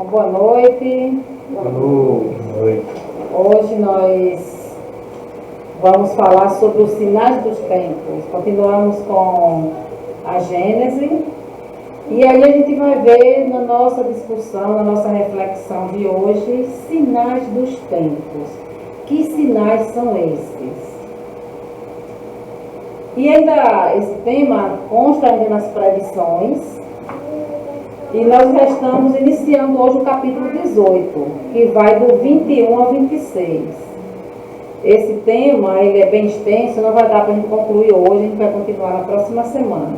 Boa noite. Boa noite. Hoje nós vamos falar sobre os sinais dos tempos. Continuamos com a Gênese. E aí a gente vai ver na nossa discussão, na nossa reflexão de hoje, sinais dos tempos. Que sinais são esses? E ainda esse tema consta ainda nas previsões. E nós já estamos iniciando hoje o capítulo 18, que vai do 21 ao 26. Esse tema ele é bem extenso, não vai dar para a gente concluir hoje, a gente vai continuar na próxima semana.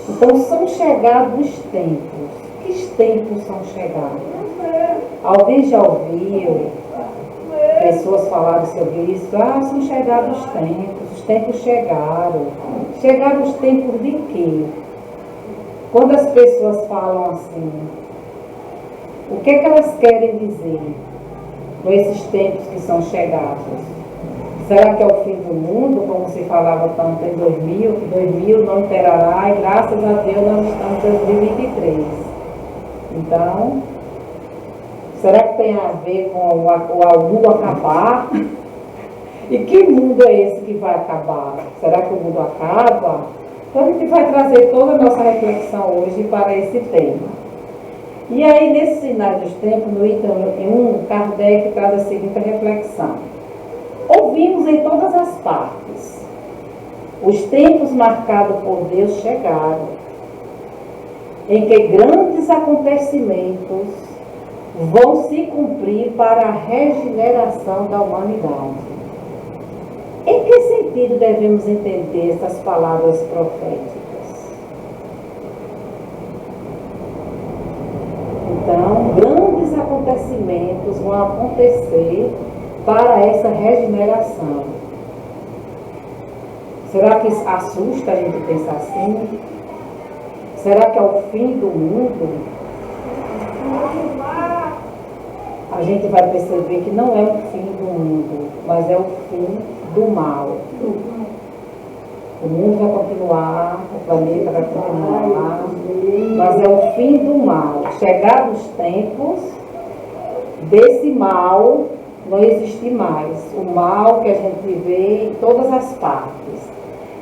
Então, são chegados os tempos. Que tempos são chegados? Alguém já ouviu pessoas falarem sobre isso? São chegados os tempos chegaram. Chegaram os tempos de quê? Quando as pessoas falam assim, o que é que elas querem dizer com esses tempos que são chegados? Será que é o fim do mundo, como se falava tanto em 2000, que 2000 não terá, e graças a Deus nós estamos em 2023. Então, será que tem a ver com o mundo acabar? E que mundo é esse que vai acabar? Será que o mundo acaba? Então a gente vai trazer toda a nossa reflexão hoje para esse tema. E aí, nesse sinal dos tempos, no item 1, Kardec traz a seguinte reflexão. Ouvimos em todas as partes, os tempos marcados por Deus chegaram, em que grandes acontecimentos vão se cumprir para a regeneração da humanidade. Em que sentido devemos entender essas palavras proféticas? Então, grandes acontecimentos vão acontecer para essa regeneração. Será que assusta a gente pensar assim? Será que é o fim do mundo? A gente vai perceber que não é o fim do mundo, mas é o fim do mal. O mundo vai continuar, o planeta vai continuar, mas é o fim do mal. Chegados os tempos, desse mal não existe mais. O mal que a gente vê em todas as partes.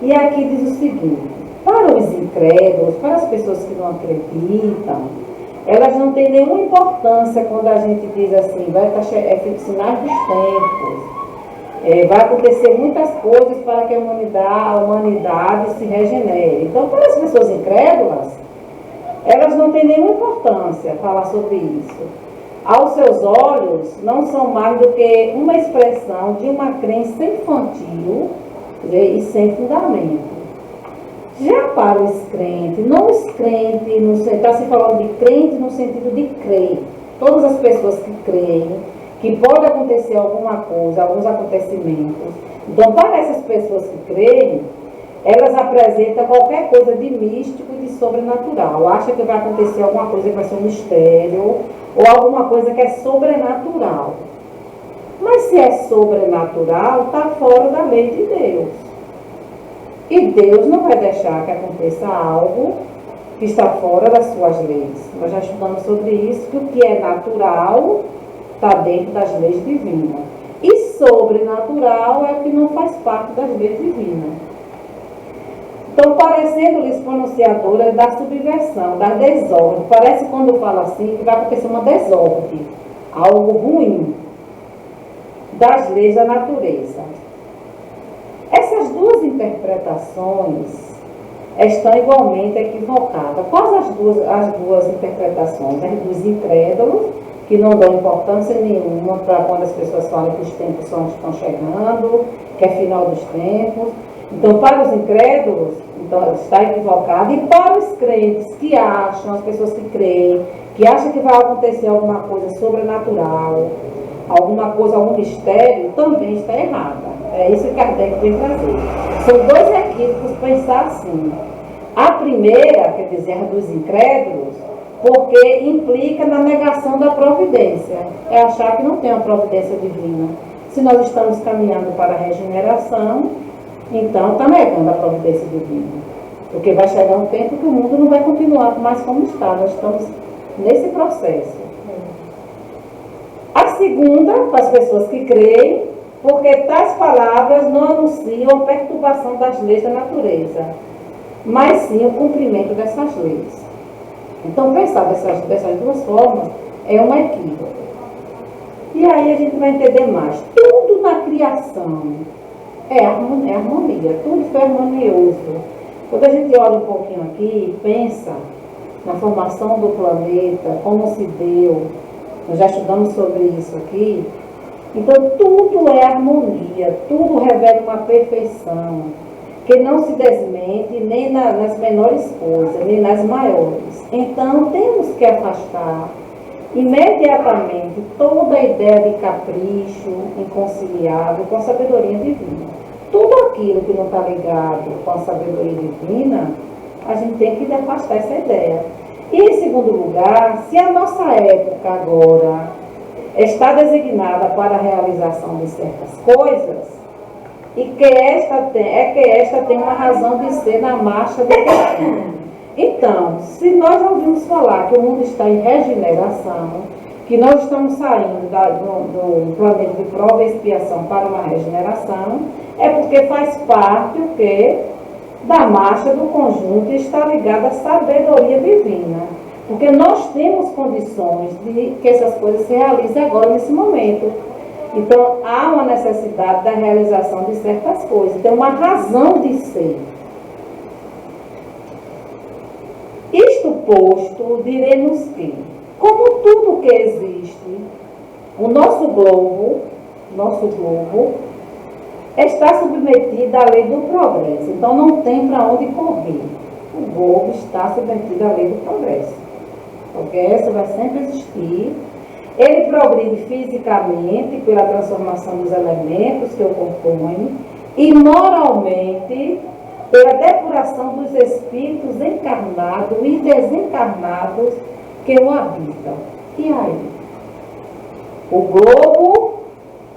E aqui diz o seguinte, para os incrédulos, para as pessoas que não acreditam, elas não têm nenhuma importância quando a gente diz assim, vai estar sinais dos tempos. Vai acontecer muitas coisas para que a humanidade se regenere. Então, para as pessoas incrédulas, elas não têm nenhuma importância falar sobre isso. Aos seus olhos, não são mais do que uma expressão de uma crença infantil e sem fundamento. Já para os crentes, não os crentes, está se falando de crente no sentido de crer. Todas as pessoas que creem, que pode acontecer alguma coisa, alguns acontecimentos. Então, para essas pessoas que creem, elas apresentam qualquer coisa de místico e de sobrenatural. Acha que vai acontecer alguma coisa que vai ser um mistério, ou alguma coisa que é sobrenatural. Mas se é sobrenatural, está fora da lei de Deus. E Deus não vai deixar que aconteça algo que está fora das suas leis. Nós já estudamos sobre isso, que o que é natural está dentro das leis divinas. E sobrenatural é o que não faz parte das leis divinas. Então, parecendo-lhes pronunciadoras da subversão, da desordem. Parece quando fala assim que vai acontecer uma desordem, algo ruim, das leis da natureza. Essas duas interpretações estão igualmente equivocadas. Quais as duas interpretações? As dos incrédulos, que não dão importância nenhuma para quando as pessoas falam que os tempos estão chegando, que é final dos tempos. Então, para os incrédulos, então, está equivocado. E para os crentes que acham, as pessoas que creem, que acham que vai acontecer alguma coisa sobrenatural, alguma coisa, algum mistério, também está errada. É isso que Kardec vem trazer. São dois equívocos pensar assim. A primeira, quer dizer, a dos incrédulos, porque implica na negação da providência. É achar que não tem uma providência divina. Se nós estamos caminhando para a regeneração, então está negando a providência divina. Porque vai chegar um tempo que o mundo não vai continuar mais como está. Nós estamos nesse processo. segunda, para as pessoas que creem, porque tais palavras não anunciam a perturbação das leis da natureza, mas sim o cumprimento dessas leis. Então, pensar dessas duas formas é um equívoco. E aí a gente vai entender mais. Tudo na criação é harmonia, tudo foi harmonioso. Quando a gente olha um pouquinho aqui, pensa na formação do planeta, como se deu, nós já estudamos sobre isso aqui. Então, tudo é harmonia, tudo revela uma perfeição, que não se desmente nem nas menores coisas, nem nas maiores. Então, temos que afastar imediatamente toda a ideia de capricho inconciliável com a sabedoria divina. Tudo aquilo que não está ligado com a sabedoria divina, a gente tem que afastar essa ideia. E, em segundo lugar, se a nossa época agora está designada para a realização de certas coisas, e que esta tem uma razão de ser na marcha do tempo. Então, se nós ouvimos falar que o mundo está em regeneração, que nós estamos saindo do planeta de prova e expiação para uma regeneração, é porque faz parte o quê? Da marcha do conjunto e está ligada à sabedoria divina. Porque nós temos condições de que essas coisas se realizem agora, nesse momento. Então, há uma necessidade da realização de certas coisas. Tem uma razão de ser. Isto posto, diremos que, como tudo que existe, o nosso globo está submetido à lei do progresso. Então, não tem para onde correr. O globo está submetido à lei do progresso. O progresso vai sempre existir. Ele progride fisicamente pela transformação dos elementos que o compõem e moralmente pela depuração dos espíritos encarnados e desencarnados que o habitam. E aí? O globo,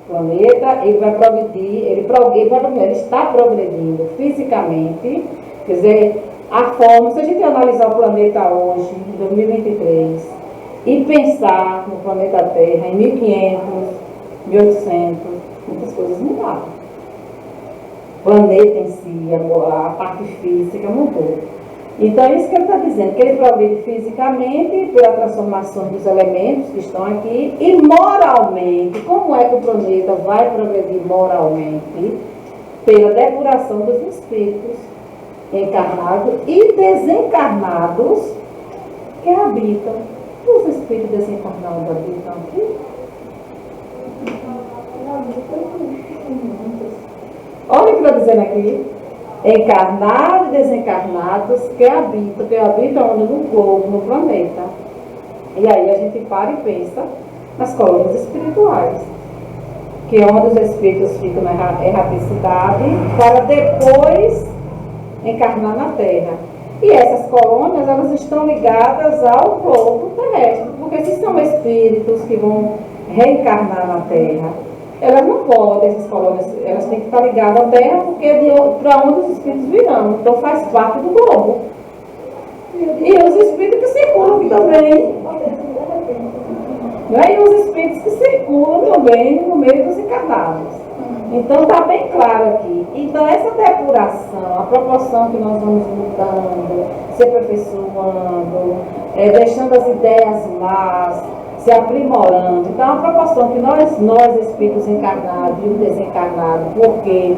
planeta, ele vai progredir, ele está progredindo fisicamente, quer dizer, a forma, se a gente analisar o planeta hoje, em 2023, e pensar no planeta Terra em 1500, 1800, muitas coisas mudaram. O planeta em si, a parte física mudou. Então, é isso que ele está dizendo, que ele progride fisicamente pela transformação dos elementos que estão aqui e moralmente. Como é que o planeta vai progredir moralmente? Pela depuração dos espíritos encarnados e desencarnados que habitam. Os espíritos desencarnados habitam aqui? Olha o que está dizendo aqui. Encarnados e desencarnados que habitam onde? No globo, no planeta. E aí a gente para e pensa nas colônias espirituais, que é onde os espíritos ficam na erraticidade para depois encarnar na Terra. E essas colônias, elas estão ligadas ao globo terrestre, porque se são espíritos que vão reencarnar na Terra, elas não podem, essas colônias, elas têm que estar ligadas à Terra, porque é para onde os espíritos virão, então faz parte do globo. E os espíritos que circulam também. E os espíritos que circulam também no meio dos encarnados. Então está bem claro aqui. Então essa depuração, a proporção que nós vamos mudando, se aperfeiçoando, deixando as ideias más, se aprimorando. Então a proporção que nós espíritos encarnados e o desencarnado, porque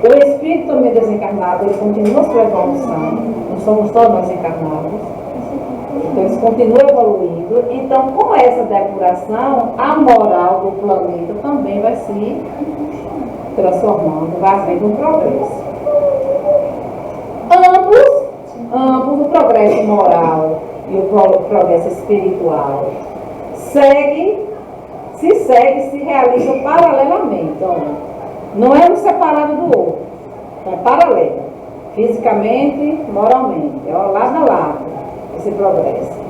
o espírito também desencarnado, ele continua sua evolução, não somos todos nós encarnados. Então eles continuam evoluindo. Então com essa depuração, a moral do planeta também vai se transformando, vai havendo um progresso. Ambos, o progresso moral e o progresso espiritual, se realizam paralelamente. Olha, não é um separado do outro, é paralelo, fisicamente, moralmente, é lado a lado, esse progresso.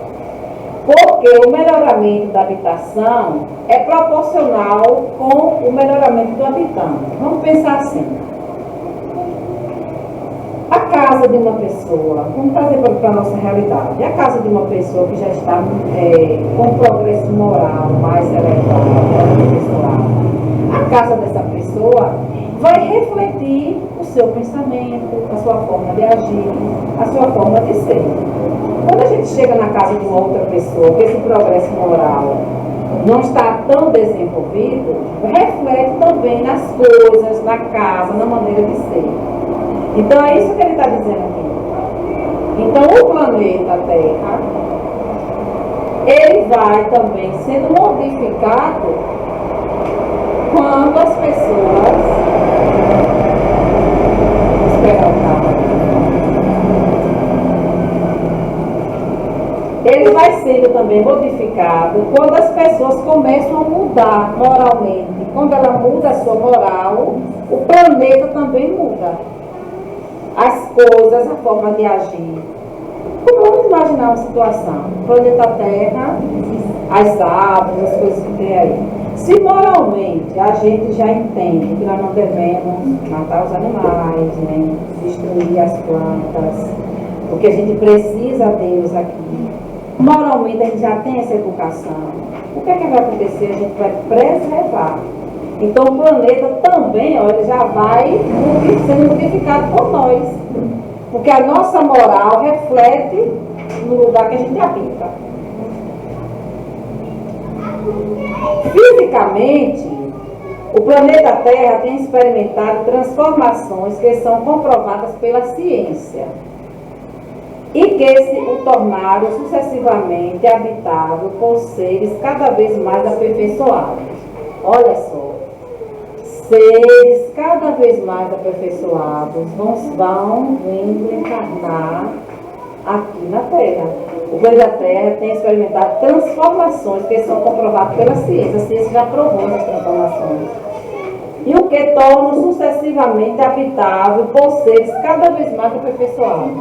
Porque o melhoramento da habitação é proporcional com o melhoramento do habitante. Vamos pensar assim. A casa de uma pessoa, vamos trazer para a nossa realidade, a casa de uma pessoa que já está com progresso moral mais elevado, a casa dessa pessoa vai refletir o seu pensamento, a sua forma de agir, a sua forma de ser. Quando a gente chega na casa de uma outra pessoa, que esse progresso moral não está tão desenvolvido, reflete também nas coisas, na casa, na maneira de ser. Então é isso que ele está dizendo aqui. Então o planeta Terra, ele vai também sendo modificado quando as pessoas... Espera o carro. Ele vai sendo também modificado quando as pessoas começam a mudar moralmente. Quando ela muda a sua moral, o planeta também muda. As coisas, a forma de agir. Vamos imaginar uma situação. O planeta Terra, as árvores, as coisas que tem aí. Se moralmente a gente já entende que nós não devemos matar os animais, nem destruir as plantas, porque a gente precisa deles aqui. Moralmente a gente já tem essa educação. O que é que vai acontecer? A gente vai preservar. Então o planeta também, ó, ele já vai sendo modificado por nós. Porque a nossa moral reflete no lugar que a gente habita. Fisicamente, o planeta Terra tem experimentado transformações que são comprovadas pela ciência e que se o tornaram sucessivamente habitável por seres cada vez mais aperfeiçoados. Olha só, seres cada vez mais aperfeiçoados vão vindo encarnar aqui na Terra. O planeta Terra tem experimentado transformações que são comprovadas pela ciência. A ciência já provou essas transformações. E o que torna sucessivamente habitável por seres cada vez mais aperfeiçoados.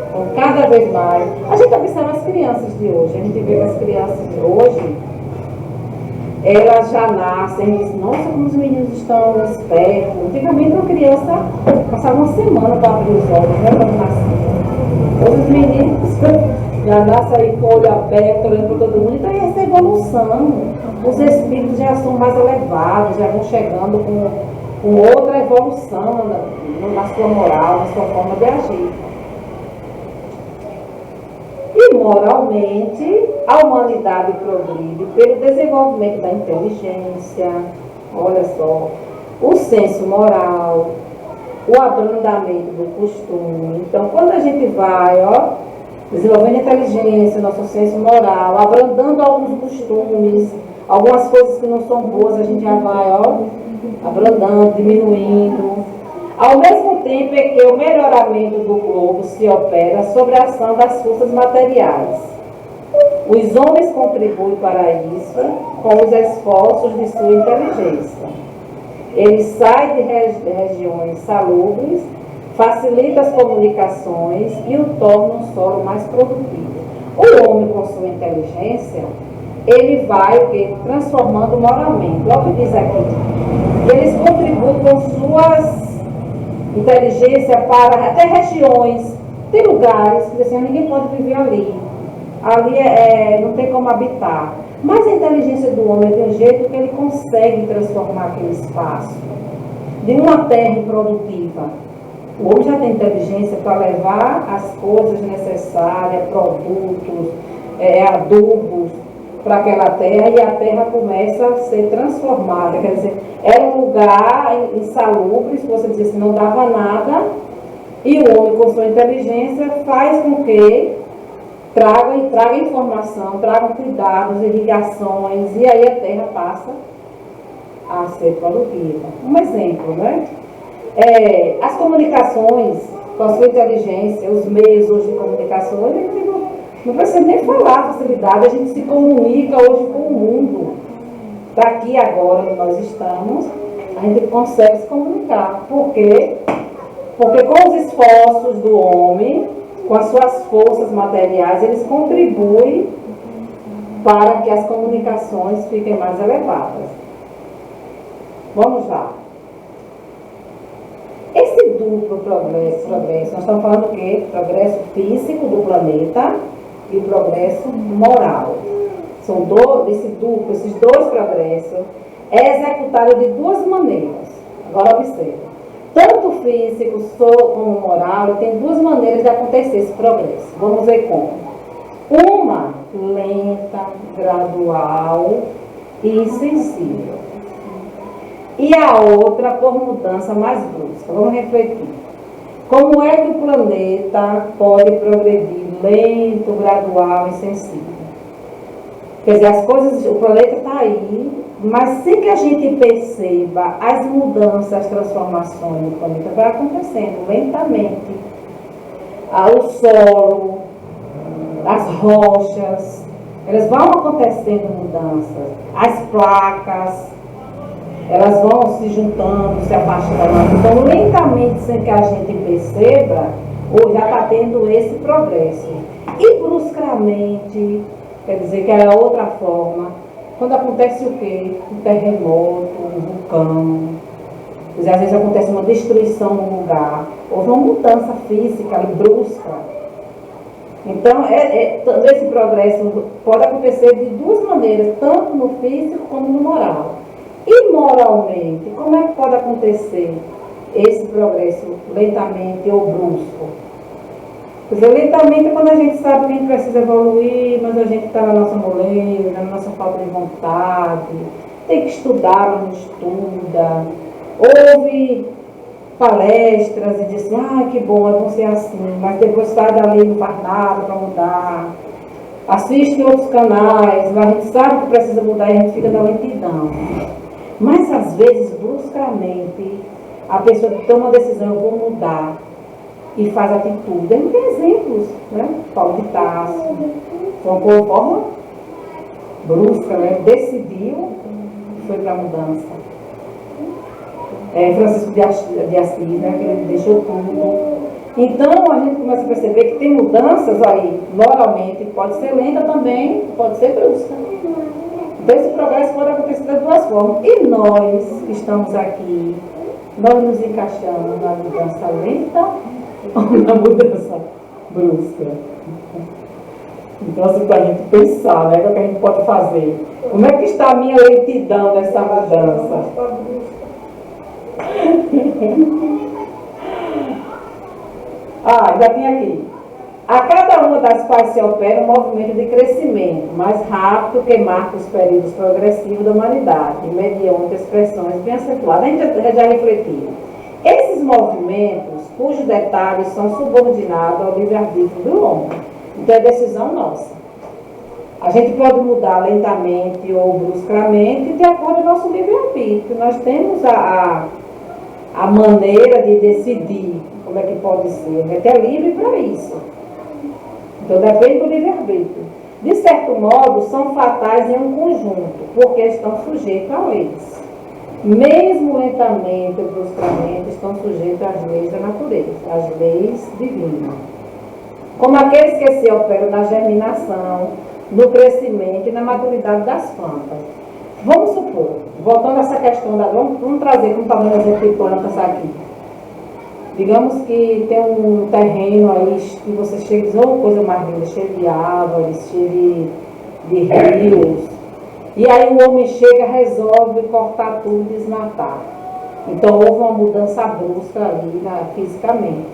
Então, cada vez mais. A gente observa as crianças de hoje. A gente vê que as crianças de hoje, elas já nascem e dizem, nossa, como os meninos estão espertos. Antigamente uma criança passava uma semana para abrir os olhos, né, quando nascia. Hoje os meninos já nascem aí com o olho aberto, olhando para todo mundo. Então é essa evolução. Os espíritos já são mais elevados, já vão chegando com outra evolução na sua moral, na sua forma de agir. E moralmente, a humanidade progride pelo desenvolvimento da inteligência, olha só, o senso moral, o abrandamento do costume. Então, quando a gente vai, desenvolvendo a inteligência, nosso senso moral, abrandando alguns costumes, algumas coisas que não são boas, a gente já vai, abrandando, diminuindo. Ao mesmo tempo é que o melhoramento do globo se opera sobre a ação das forças materiais. Os homens contribuem para isso com os esforços de sua inteligência. Ele sai de regiões salubres, facilita as comunicações e o torna um solo mais produtivo. O homem, com sua inteligência, ele vai transformando moralmente. Olha o que diz aqui. Eles contribuem com suas inteligência para até regiões. Tem lugares que assim, ninguém pode viver ali. Ali não tem como habitar. Mas a inteligência do homem é de um jeito que ele consegue transformar aquele espaço de uma terra improdutiva. O homem já tem inteligência para levar as coisas necessárias, produtos, adubos para aquela terra, e a terra começa a ser transformada. Quer dizer, era um lugar insalubre, se você dissesse não dava nada, e o homem, com sua inteligência, faz com que traga informação, traga cuidados, irrigações, e aí a terra passa a ser produtiva. Um exemplo, né? As comunicações, com a sua inteligência, os meios hoje de comunicação, a gente não precisa nem falar a facilidade, a gente se comunica hoje com o mundo. Daqui agora, onde nós estamos, a gente consegue se comunicar. Por quê? Porque com os esforços do homem, com as suas forças materiais, eles contribuem para que as comunicações fiquem mais elevadas. Vamos lá. Esse duplo progresso, nós estamos falando o quê? Progresso físico do planeta e o progresso moral. São esses dois progressos é executado de duas maneiras. Agora observe. Tanto físico como moral, tem duas maneiras de acontecer esse progresso. Vamos ver como. Uma lenta, gradual e insensível. E a outra por mudança mais brusca. Vamos refletir. Como é que o planeta pode progredir lento, gradual e sensível? Quer dizer, as coisas, o planeta está aí, mas sem que a gente perceba as mudanças, as transformações no planeta, vai acontecendo lentamente. O solo, as rochas, elas vão acontecendo mudanças. As placas, elas vão se juntando, se afastando. Então, lentamente, sem que a gente perceba, já está tendo esse progresso. E bruscamente, quer dizer que é outra forma, quando acontece o quê? Um terremoto, um vulcão, às vezes acontece uma destruição no lugar, ou uma mudança física, brusca. Então, esse progresso pode acontecer de duas maneiras, tanto no físico como no moral. E moralmente, como é que pode acontecer esse progresso lentamente ou brusco? Quer dizer, lentamente é quando a gente sabe que a gente precisa evoluir, mas a gente está na nossa moleza, na nossa falta de vontade, tem que estudar, mas não estuda, ouve palestras e diz assim, que bom, vão ser assim, mas depois sai dali e não faz nada para mudar. Assiste outros canais, mas a gente sabe que precisa mudar e a gente fica na lentidão. Mas às vezes, bruscamente, a pessoa toma uma decisão, eu vou mudar, e faz atitude. Ele tem exemplos, né? Paulo de Tarso, foi uma forma brusca, né? Decidiu e foi para a mudança. Francisco de Assis, né? Que ele deixou tudo. Então a gente começa a perceber que tem mudanças aí, moralmente, pode ser lenta também, pode ser brusca. Então esse progresso pode acontecer de duas formas. E nós que estamos aqui, nós nos encaixamos na mudança lenta ou na mudança brusca? Então, assim, para a gente pensar, né, o que a gente pode fazer. Como é que está a minha lentidão nessa mudança? Ainda tem aqui. A cada uma das quais se opera um movimento de crescimento mais rápido que marca os períodos progressivos da humanidade, mediante expressões bem acentuadas. A gente já refletiu. Esses movimentos, cujos detalhes são subordinados ao livre-arbítrio do homem. Então é decisão nossa. A gente pode mudar lentamente ou bruscamente de acordo com o nosso livre-arbítrio. Nós temos a maneira de decidir como é que pode ser. A gente é livre para isso. Então depende do livre-arbítrio. De certo modo, são fatais em um conjunto, porque estão sujeitos a leis. Mesmo lentamente ou bruscamente, estão sujeitos às leis da natureza, às leis divinas. Como aqueles que se operam na germinação, no crescimento e na maturidade das plantas. Vamos supor, voltando a essa questão, vamos trazer como está dando exemplo de plantas aqui. Digamos que tem um terreno aí que você chega e diz, coisa mais linda, cheio de árvores, cheio de rios. E aí o homem chega, resolve cortar tudo e desmatar. Então houve uma mudança brusca ali fisicamente.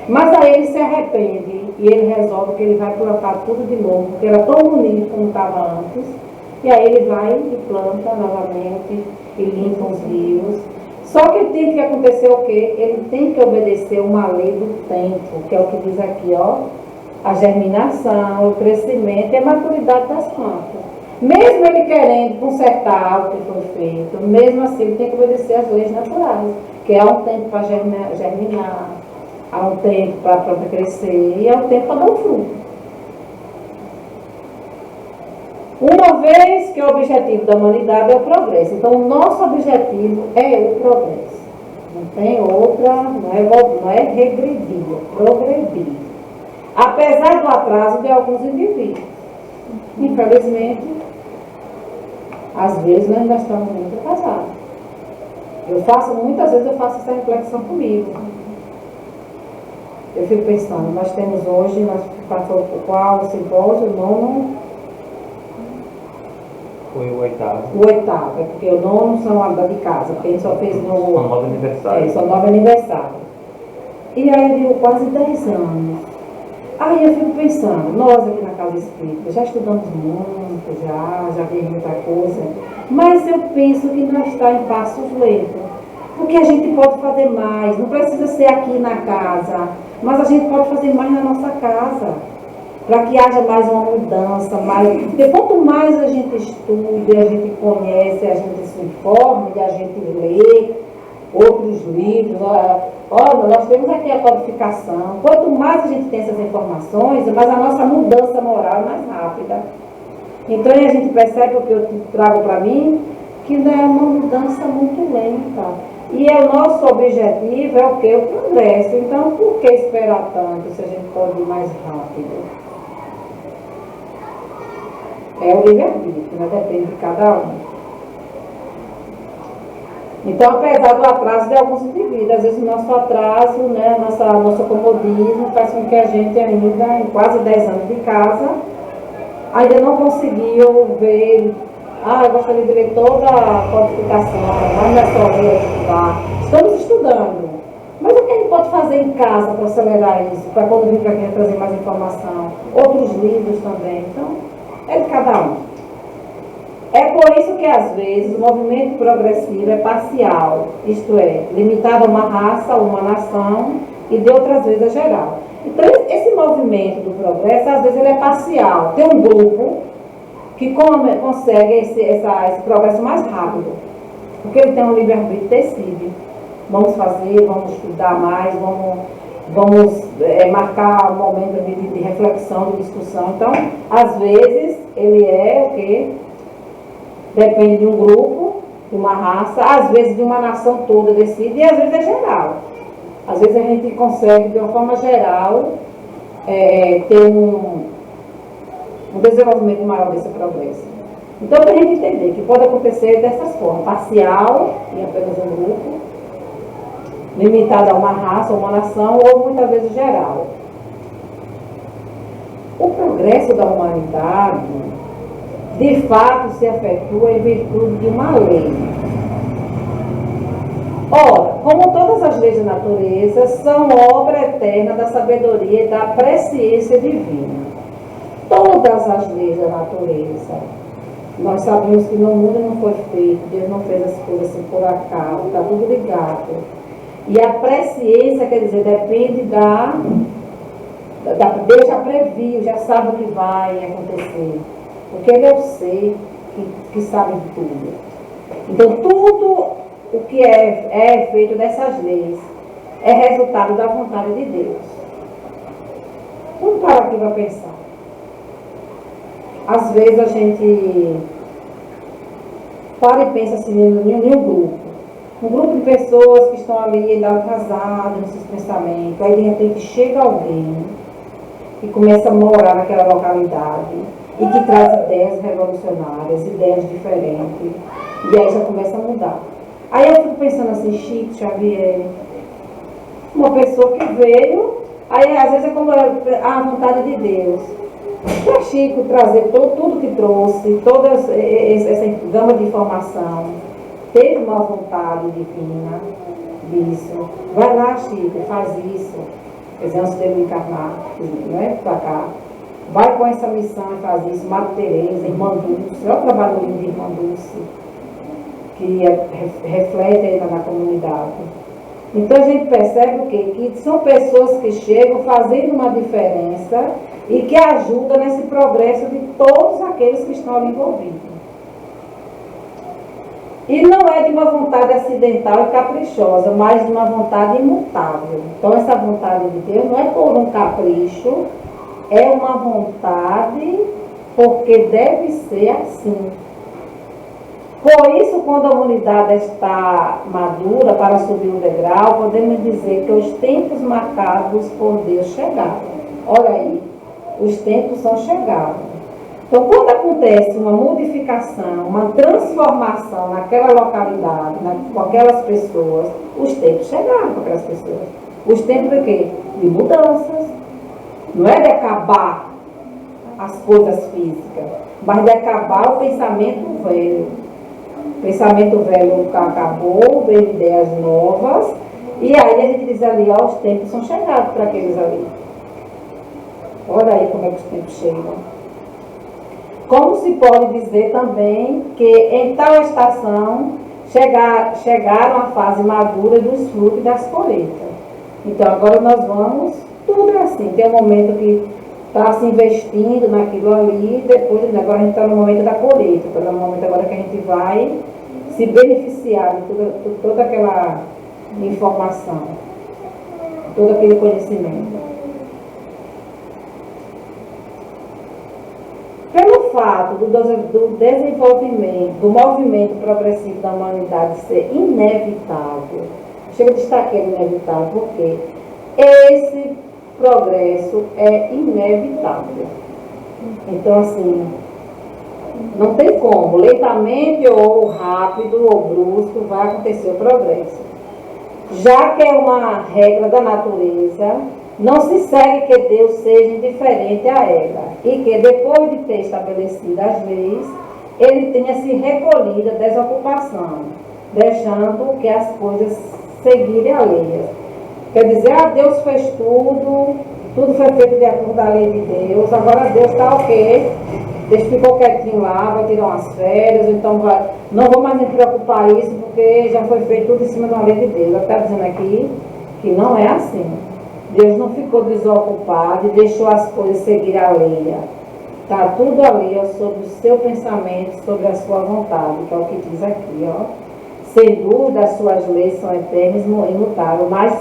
Mas aí ele se arrepende e ele resolve que ele vai plantar tudo de novo, porque era tão bonito como estava antes. E aí ele vai e planta novamente e limpa os rios. Só que tem que acontecer o quê? Ele tem que obedecer uma lei do tempo, que é o que diz aqui, a germinação, o crescimento e a maturidade das plantas. Mesmo ele querendo consertar o que foi feito, mesmo assim ele tem que obedecer às leis naturais, que há um tempo para germinar, há um tempo para a planta crescer e há um tempo para dar um fruto. Uma vez que o objetivo da humanidade é o progresso. Então, o nosso objetivo é o progresso. Não tem outra, não é regredir, é progredir. Apesar do atraso de alguns indivíduos. Infelizmente, às vezes nós ainda estamos muito atrasados. Muitas vezes eu faço essa reflexão comigo. Eu fico pensando, nós temos hoje, nós passamos por qual simpósio, o nono? Foi o oitavo. O oitavo, é porque o nono são a de casa, porque a gente só fez no... São 9 aniversários. São 9 aniversários. E aí eu digo quase 10 anos. Aí eu fico pensando, nós aqui na Casa Espírita já estudamos muito, já vimos muita coisa, mas eu penso que não está em passos lentos. Porque a gente pode fazer mais, não precisa ser aqui na casa, mas a gente pode fazer mais na nossa casa, para que haja mais uma mudança, mais. Porque quanto mais a gente estuda, a gente conhece, a gente se informa, e a gente lê outros livros, olha, nós temos aqui a codificação. Quanto mais a gente tem essas informações, mais a nossa mudança moral é mais rápida. Então a gente percebe o que eu trago para mim, que não é uma mudança muito lenta. E o nosso objetivo é o quê? O progresso. Então, por que esperar tanto se a gente pode ir mais rápido? É o livre-arbítrio, né? Depende de cada um. Então, apesar do atraso de alguns indivíduos, às vezes o nosso atraso, né, nosso comodismo faz com que a gente ainda, em quase 10 anos de casa, ainda não conseguiu ver. Eu gostaria de ler toda a codificação, mas não é só ler, estudar. Estamos estudando. Mas o que a gente pode fazer em casa para acelerar isso? Para quando vir para aqui trazer mais informação? Outros livros também. Então, é de cada um. É por isso que, às vezes, o movimento progressivo é parcial, isto é, limitado a uma raça, a uma nação, e de outras vezes é geral. Então, esse movimento do progresso, às vezes, ele é parcial. Tem um grupo que consegue esse progresso mais rápido, porque ele tem um livre-arbítrio decide. Vamos fazer, vamos estudar mais, vamos marcar um momento de reflexão, de discussão. Então, às vezes, ele é o quê? Depende de um grupo, de uma raça, às vezes de uma nação toda decide, e às vezes é geral. Às vezes a gente consegue, de uma forma geral, ter um desenvolvimento maior desse progresso. Então, para a gente entender que pode acontecer dessas formas, parcial, em apenas um grupo, limitado a uma raça, uma nação, ou muitas vezes geral. O progresso da humanidade, de fato, se efetua em virtude de uma lei. Ora, como todas as leis da natureza, são obra eterna da sabedoria e da presciência divina. Todas as leis da natureza, nós sabemos que no mundo não foi feito, Deus não fez as coisas assim por acaso, está tudo ligado. E a presciência, quer dizer, depende Deus já previu, já sabe o que vai acontecer. Porque Ele é o ser que sabe de tudo. Então, tudo o que é feito dessas leis é resultado da vontade de Deus. Vamos parar aqui para pensar. Às vezes a gente para e pensa assim em um grupo. Um grupo de pessoas que estão ali atrasadas nos seus pensamentos. Aí de repente chega alguém que começa a morar naquela localidade e que traz ideias revolucionárias, ideias diferentes. E aí já começa a mudar. Aí eu fico pensando assim, Chico Xavier, uma pessoa que veio, aí às vezes é como a vontade de Deus. Para Chico trazer tudo que trouxe, toda essa gama de informação, teve uma vontade divina disso. Vai lá, Chico, faz isso. Quer dizer, antes dele encarnar, não é para cá. Vai com essa missão e faz isso. Madre Teresa, Irmã Dulce, olha o trabalho lindo de Irmã Dulce, que reflete ainda na comunidade. Então a gente percebe o quê? Que são pessoas que chegam fazendo uma diferença e que ajudam nesse progresso de todos aqueles que estão ali envolvidos. E não é de uma vontade acidental e caprichosa, mas de uma vontade imutável. Então essa vontade de Deus não é por um capricho, é uma vontade porque deve ser assim. Por isso, quando a humanidade está madura para subir o degrau, podemos dizer que os tempos marcados por Deus chegaram. Olha aí, os tempos são chegados. Então, quando acontece uma modificação, uma transformação naquela localidade, com aquelas pessoas, os tempos chegaram para aquelas pessoas. Os tempos de quê? De mudanças. Não é de acabar as coisas físicas, mas de acabar o pensamento velho. O pensamento velho acabou, veio ideias novas, e aí a gente diz ali, ó, os tempos são chegados para aqueles ali. Olha aí como é que os tempos chegam. Como se pode dizer também que em tal estação chegaram à fase madura dos frutos e das colheitas. Então agora nós vamos, tudo é assim, tem um momento que está se investindo naquilo ali, depois agora a gente está no momento da colheita, está no momento agora que a gente vai se beneficiar de toda aquela informação, todo aquele conhecimento. Pelo fato do desenvolvimento, do movimento progressivo da humanidade ser inevitável, chega a destacar inevitável, porque esse progresso é inevitável. Então, assim, não tem como, lentamente ou rápido ou brusco vai acontecer o progresso. Já que é uma regra da natureza, não se segue que Deus seja indiferente a ela e que depois de ter estabelecido as leis, ele tenha se recolhido à desocupação, deixando que as coisas seguirem alheias. Quer dizer, Deus fez tudo foi feito de acordo com a lei de Deus, agora Deus está ok, Deus ficou quietinho lá, vai tirar umas férias, então não vou mais me preocupar isso, porque já foi feito tudo em cima da lei de Deus. Ele está dizendo aqui que não é assim. Deus não ficou desocupado e deixou as coisas seguir a lei. Está tudo ali, ó, sobre o seu pensamento, sobre a sua vontade, que é o que diz aqui, ó. Sem dúvida, as suas leis são eternas e imutáveis, mas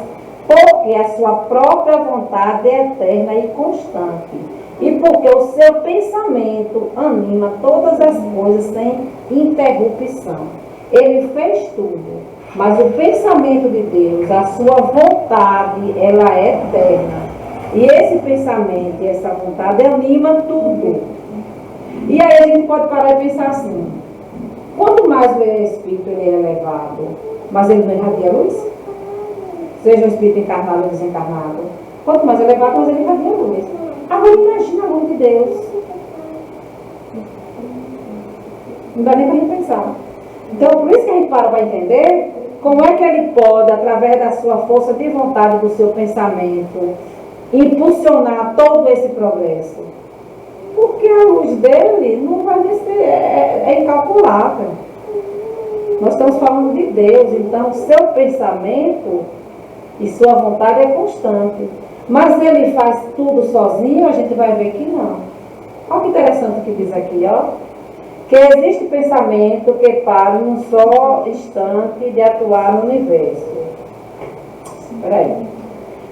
porque a sua própria vontade é eterna e constante. E porque o seu pensamento anima todas as coisas sem interrupção. Ele fez tudo, mas o pensamento de Deus, a sua vontade, ela é eterna. E esse pensamento e essa vontade anima tudo. E aí a gente pode parar e pensar assim, quanto mais o espírito ele é elevado, mas ele não irradia luz? Seja o espírito encarnado ou desencarnado. Quanto mais elevado, mais ele irradia luz. Agora imagina a luz de Deus. Não dá nem para a gente pensar. Então, por isso que a gente para entender como é que ele pode, através da sua força de vontade, do seu pensamento, impulsionar todo esse progresso. Porque a luz dele não vai descer, é incalculável. Nós estamos falando de Deus, então seu pensamento e sua vontade é constante. Mas ele faz tudo sozinho, a gente vai ver que não. Olha que interessante que diz aqui, ó. Que existe pensamento que para num só instante de atuar no universo. Espera aí.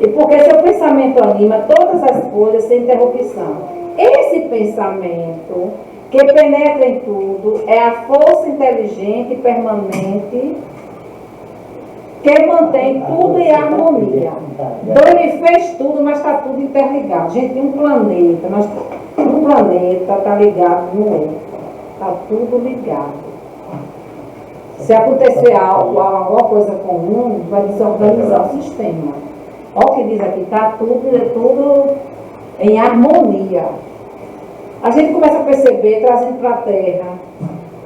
E porque seu pensamento anima todas as coisas sem interrupção. Esse pensamento que penetra em tudo é a força inteligente e permanente que mantém tudo em harmonia. Então ele fez tudo, mas está tudo interligado. Gente, um planeta está ligado no outro. Está tudo ligado. Se acontecer alguma coisa comum, vai desorganizar o sistema. Olha o que diz aqui, está tudo em harmonia. A gente começa a perceber, trazendo para a Terra,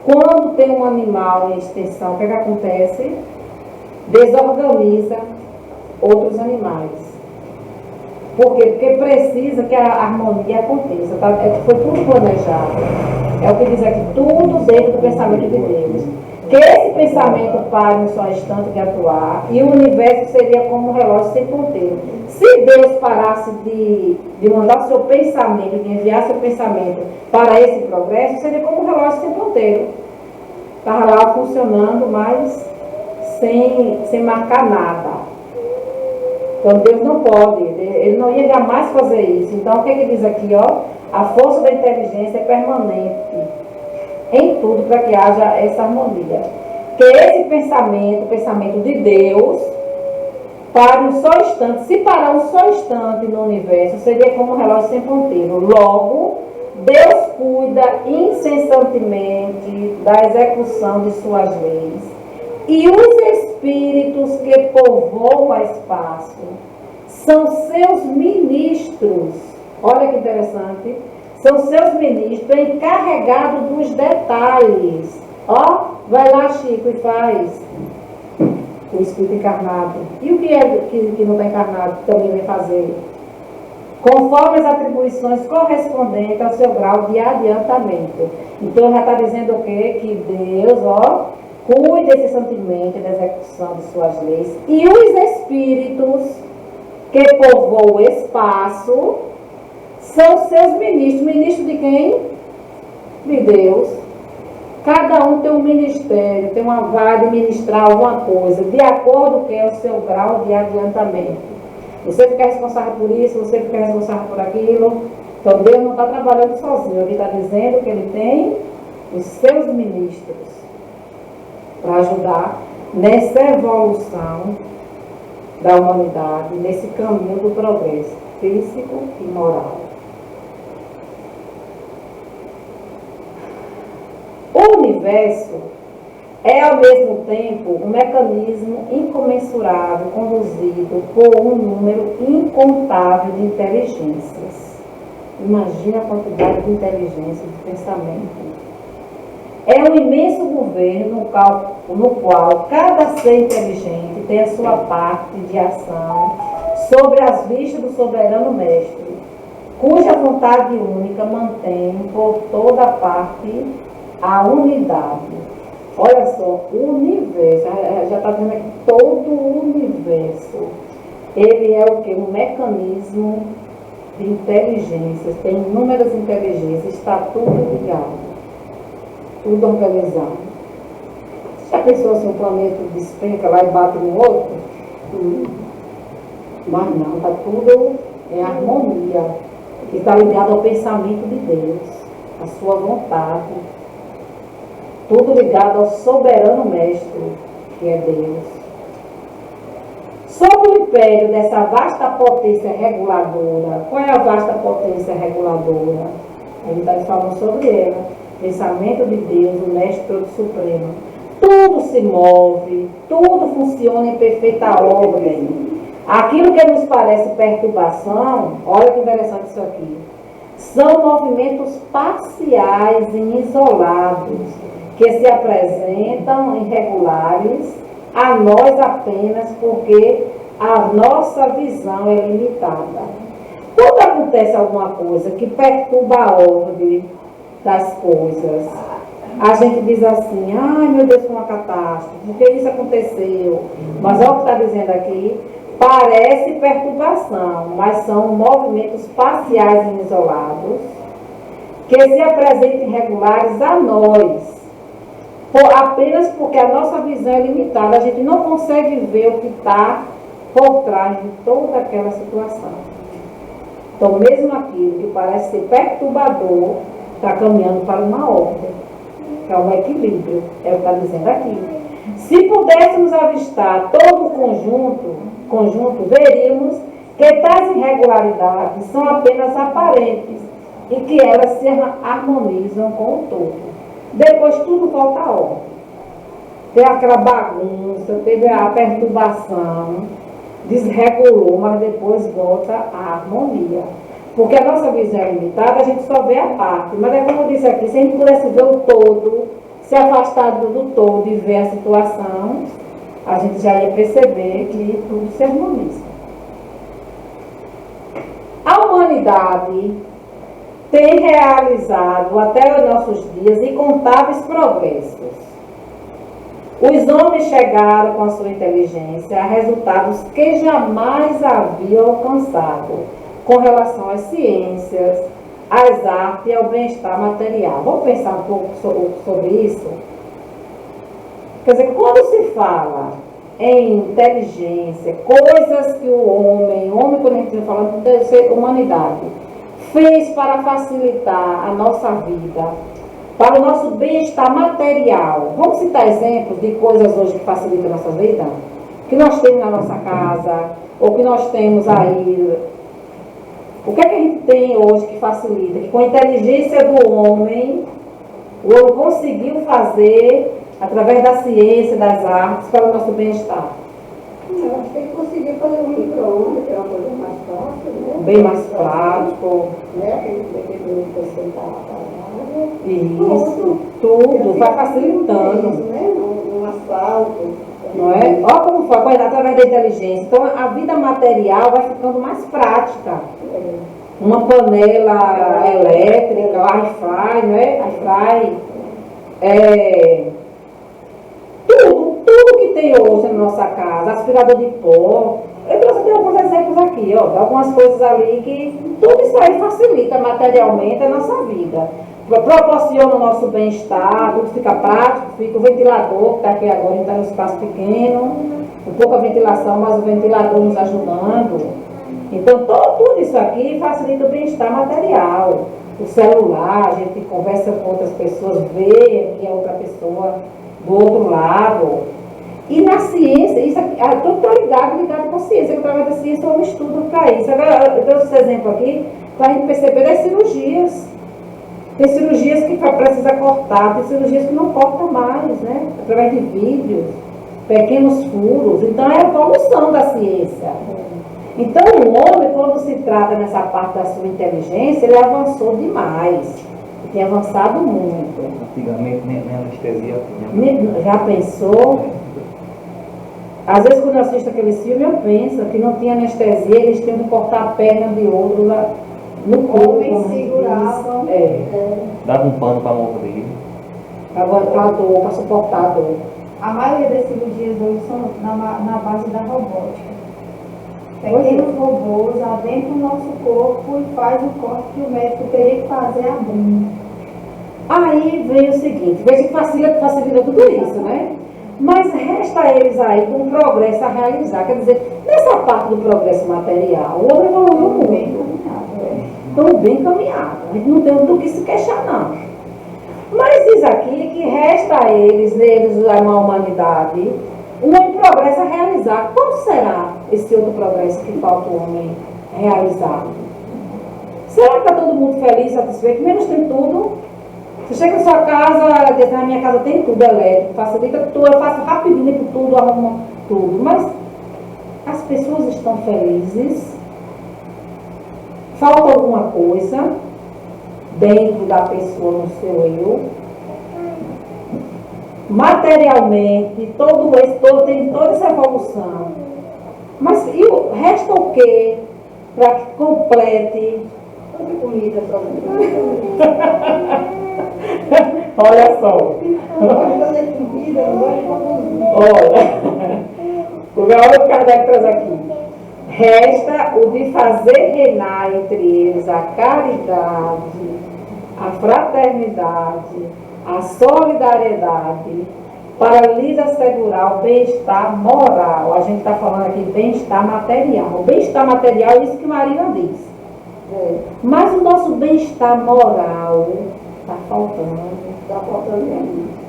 quando tem um animal em extinção, o que acontece? Desorganiza outros animais. Por quê? Porque precisa que a harmonia aconteça. Tá? Foi tudo planejado. É o que diz aqui, tudo dentro do pensamento de Deus. Que esse pensamento pare um só instante de atuar e o universo seria como um relógio sem ponteiro. Se Deus parasse de mandar seu pensamento, de enviar seu pensamento para esse progresso, seria como um relógio sem ponteiro. Estava lá funcionando, mas sem marcar nada. Então Deus não pode, ele não ia jamais fazer isso. Então o que ele diz aqui, ó? A força da inteligência é permanente em tudo para que haja essa harmonia. Que esse pensamento, o pensamento de Deus, para um só instante, se parar um só instante no universo, seria como um relógio sem ponteiro. Logo, Deus cuida incessantemente da execução de suas leis, e os espíritos que povoam o espaço são seus ministros. Olha que interessante. São seus ministros encarregados dos detalhes. Ó, vai lá, Chico, e faz. O espírito encarnado. E o que é que não está encarnado, que também vai fazer? Conforme as atribuições correspondentes ao seu grau de adiantamento. Então, já está dizendo o quê? Que Deus, ó, cuida incessantemente da execução de suas leis. E os espíritos que povoam o espaço são seus ministros. Ministro de quem? De Deus. Cada um tem um ministério, tem uma vai administrar alguma coisa, de acordo com o seu grau de adiantamento. Você fica responsável por isso, você fica responsável por aquilo. Então Deus não está trabalhando sozinho. Ele está dizendo que ele tem os seus ministros para ajudar nessa evolução da humanidade, nesse caminho do progresso físico e moral. O universo é, ao mesmo tempo, um mecanismo incomensurável conduzido por um número incontável de inteligências. Imagina a quantidade de inteligência, de pensamento. É um imenso governo no qual cada ser inteligente tem a sua parte de ação sobre as vistas do soberano mestre, cuja vontade única mantém por toda parte a unidade. Olha só, o universo, já está vendo aqui todo o universo. Ele é o que? Um mecanismo de inteligências, tem inúmeras inteligências, está tudo ligado, tudo organizado. Já pensou se um planeta despenca lá e bate no outro? Mas não, está tudo em harmonia, que está ligado ao pensamento de Deus, à sua vontade. Tudo ligado ao soberano mestre, que é Deus. Sob o império dessa vasta potência reguladora, qual é a vasta potência reguladora? Ele está falando sobre ela. Pensamento de Deus, o mestre todo supremo. Tudo se move, tudo funciona em perfeita ordem. Aquilo que nos parece perturbação, olha que interessante isso aqui, são movimentos parciais e isolados, que se apresentam irregulares a nós apenas porque a nossa visão é limitada. Quando acontece alguma coisa que perturba a ordem das coisas, a gente diz assim, ai meu Deus, foi uma catástrofe, porque isso aconteceu. Mas olha o que está dizendo aqui, parece perturbação, mas são movimentos parciais e isolados que se apresentam irregulares a nós. Apenas porque a nossa visão é limitada, a gente não consegue ver o que está por trás de toda aquela situação. Então, mesmo aquilo que parece ser perturbador, está caminhando para uma ordem, que é um equilíbrio, é o que está dizendo aqui. Se pudéssemos avistar todo o conjunto, veríamos que tais irregularidades são apenas aparentes e que elas se harmonizam com o todo. Depois tudo volta à ordem. Teve aquela bagunça, teve a perturbação, desregulou, mas depois volta à harmonia. Porque a nossa visão é limitada, a gente só vê a parte. Mas é como eu disse aqui, se a gente pudesse ver o todo, se afastar do todo e ver a situação, a gente já ia perceber que tudo se harmoniza. A humanidade tem realizado até os nossos dias incontáveis progressos. Os homens chegaram com a sua inteligência a resultados que jamais haviam alcançado com relação às ciências, às artes e ao bem-estar material. Vamos pensar um pouco sobre isso? Quer dizer, quando se fala em inteligência, coisas que o homem quando a gente está falando de humanidade, fez para facilitar a nossa vida, para o nosso bem-estar material. Vamos citar exemplos de coisas hoje que facilitam a nossa vida? Que nós temos na nossa casa, ou que nós temos aí O que é que a gente tem hoje que facilita? Que com a inteligência do homem, o homem conseguiu fazer, através da ciência, das artes, para o nosso bem-estar. Eu acho que ele conseguiu fazer um micro-ondas, que é uma coisa mais fácil, né? Bem mais prático. Né? Aquele que você estava falando. Isso, tudo, vai facilitando. Isso, né? Um asfalto. Não é? Olha como foi, através da inteligência. Então, a vida material vai ficando mais prática. Uma panela elétrica, air-fry, não é? Air-fry. Tudo que tem hoje na nossa casa, aspirador de pó. Eu trouxe alguns exemplos aqui, ó, algumas coisas ali que tudo isso aí facilita materialmente a nossa vida. Proporciona o nosso bem-estar, tudo fica prático, fica o ventilador, que está aqui agora, está no espaço pequeno, com pouca ventilação, mas o ventilador nos ajudando. Então, tudo isso aqui facilita o bem-estar material. O celular, a gente conversa com outras pessoas, vê que é outra pessoa do outro lado. E na ciência, isso aqui, tudo está ligado com a ciência, que através da ciência eu estudo para isso. Agora, eu trouxe esse exemplo aqui para a gente perceber das cirurgias. Tem cirurgias que precisa cortar, tem cirurgias que não cortam mais, né? Através de vídeos, pequenos furos. Então é a evolução da ciência. Então o homem, quando se trata nessa parte da sua inteligência, ele avançou demais. Ele tem avançado muito. Antigamente nem anestesia tinha. Já pensou? Às vezes quando eu assisto aquele filme, eu penso que não tinha anestesia, eles tinham que cortar a perna de outro lá no corpo. Homens seguravam. Dava um pano para morrer. Para dor, para suportar a dor. A maioria das cirurgias hoje são na base da robótica. Pequenos robôs adentram o nosso corpo e faz o corte que o médico teria que fazer abrindo. Aí vem o seguinte, veja que facilita tudo isso, né? Mas resta a eles aí com um progresso a realizar. Quer dizer, nessa parte do progresso material, o homem evoluiu muito. Estão bem encaminhados. A gente não tem do que se queixar, não. Mas diz aqui que resta a eles, a humanidade, um progresso a realizar. Qual será esse outro progresso que falta o homem realizar? Será que está todo mundo feliz, satisfeito? Menos tem tudo. Você chega na sua casa, diz, na minha casa tem tudo elétrico, facilita tudo, eu faço rapidinho tudo, arrumo tudo. Mas as pessoas estão felizes? Falta alguma coisa dentro da pessoa, no seu eu? Materialmente, tem toda essa evolução. Mas resta o quê para que complete? Toda comida só. Olha só. Não gosto de fazer comida, não gosto de comida. Olha o Kardec traz aqui. Resta o de fazer reinar entre eles a caridade, a fraternidade, a solidariedade, para lhes assegurar o bem-estar moral. A gente está falando aqui bem-estar material. O bem-estar material é isso que Marina diz. Mas o nosso bem-estar moral está faltando.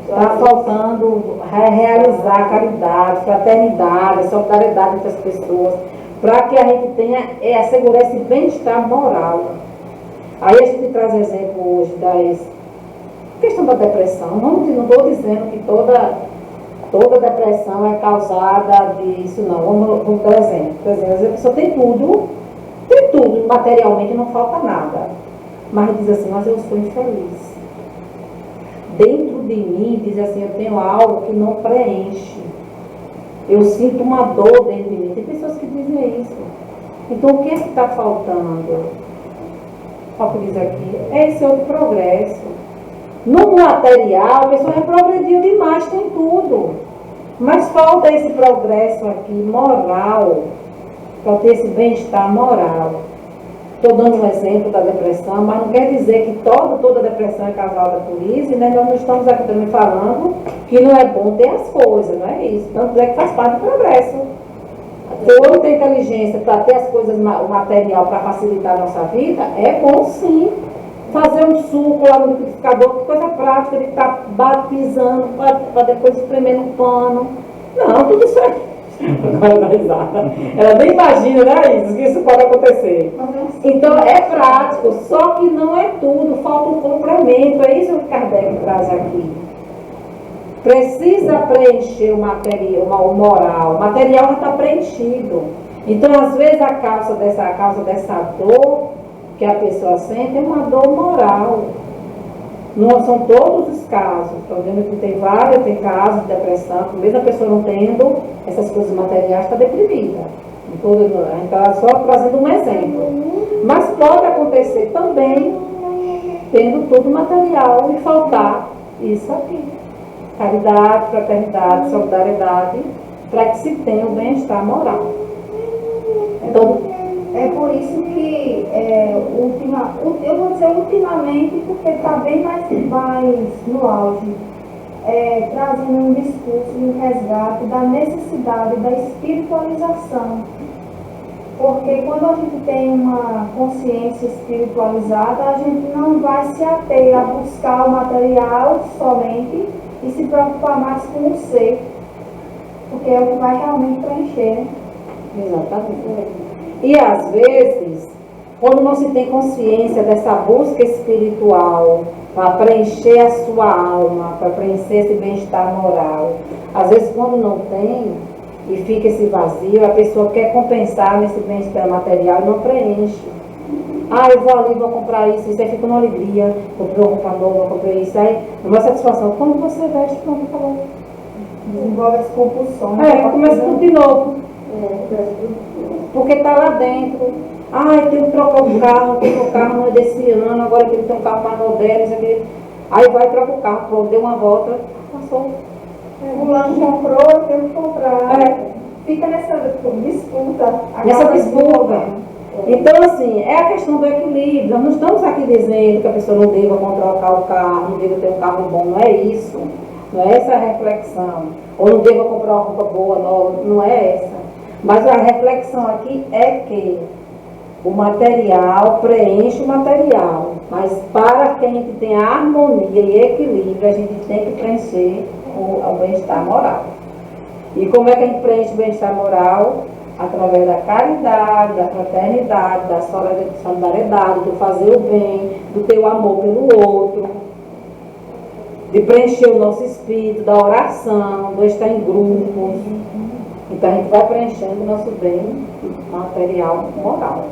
Está faltando realizar a caridade, fraternidade, solidariedade entre as pessoas, para que a gente tenha, assegurar esse bem-estar moral. Aí a gente traz exemplo hoje da questão da depressão. Não estou dizendo que toda depressão é causada disso, não. Vamos dar um exemplo. Por exemplo, a pessoa tem tudo, materialmente não falta nada. Mas diz assim, mas eu sou infeliz. Dentro de mim, diz assim, eu tenho algo que não preenche. Eu sinto uma dor dentro de mim. Tem pessoas que dizem isso. Então, o que é que está faltando? Olha o que diz aqui. É esse outro progresso. No material, a pessoa já progrediu demais, tem tudo. Mas falta esse progresso aqui, moral, para ter esse bem-estar moral. Estou dando um exemplo da depressão, mas não quer dizer que toda depressão é causada por isso, e nós não estamos aqui também falando que não é bom ter as coisas, não é isso. Tanto é que faz parte do progresso. Se o homem tem inteligência para ter as coisas, o material para facilitar a nossa vida, é bom sim. Fazer um suco lá no liquidificador, que coisa prática, de estar batizando para depois espremer no pano. Não, tudo isso Agora dá risada. Ela nem imagina, né, isso, que isso pode acontecer. Então é prático, só que não é tudo, falta um complemento, é isso que Kardec traz aqui. Precisa preencher o material, o moral. O material já está preenchido. Então, às vezes, a causa dessa dor que a pessoa sente é uma dor moral. Não são todos os casos. Estou vendo que tem casos de depressão, que mesmo a pessoa não tendo essas coisas materiais, está deprimida. A gente está só trazendo um exemplo. Mas pode acontecer também, tendo tudo material, e faltar isso aqui. Caridade, fraternidade, solidariedade, para que se tenha o bem-estar moral. Então, é por isso que, eu vou dizer ultimamente, porque está bem mais no auge, trazendo um discurso e um resgate da necessidade da espiritualização. Porque quando a gente tem uma consciência espiritualizada, a gente não vai se ater a buscar o material somente e se preocupar mais com o ser, porque é o que vai realmente preencher, né? Exatamente. E às vezes, quando não se tem consciência dessa busca espiritual para preencher a sua alma, para preencher esse bem-estar moral, às vezes quando não tem e fica esse vazio, a pessoa quer compensar nesse bem-estar material e não preenche. Ah, eu vou ali, vou comprar isso aí fica uma alegria, comprei uma roupa nova, comprei isso, aí uma satisfação. Quando você veste, pronto, acabou. Desenvolve as compulsões. Começa tudo de novo. Porque está lá dentro. Ah, eu tenho que trocar o carro, porque o carro não é desse ano, agora que ele tem um carro mais moderno, isso aqui. Aí vai trocar o carro, pronto, deu uma volta, passou. Fulano comprou, eu tenho que comprar. Fica nessa disputa. Nessa disputa. Então, assim, é a questão do equilíbrio. Nós não estamos aqui dizendo que a pessoa não deva trocar o carro, não deva ter um carro bom, não é isso. Não é essa a reflexão. Ou não deva comprar uma roupa boa, nova, não é essa. Mas a reflexão aqui é que o material preenche o material. Mas para que a gente tenha harmonia e equilíbrio, a gente tem que preencher o bem-estar moral. E como é que a gente preenche o bem-estar moral? Através da caridade, da fraternidade, da solidariedade, do fazer o bem, do ter o amor pelo outro, de preencher o nosso espírito, da oração, do estar em grupos. Então a gente vai preenchendo o nosso bem material moral.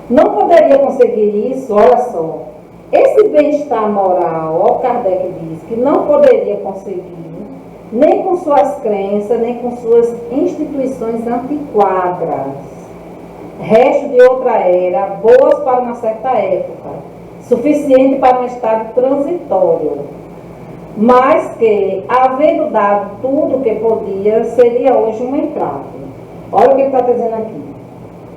Não poderia conseguir isso, olha só. Esse bem-estar moral, ó, Kardec diz que não poderia conseguir nem com suas crenças, nem com suas instituições antiquadas, resto de outra era, boas para uma certa época, suficiente para um estado transitório, mas que, havendo dado tudo o que podia, seria hoje um entrave. Olha o que ele está dizendo aqui.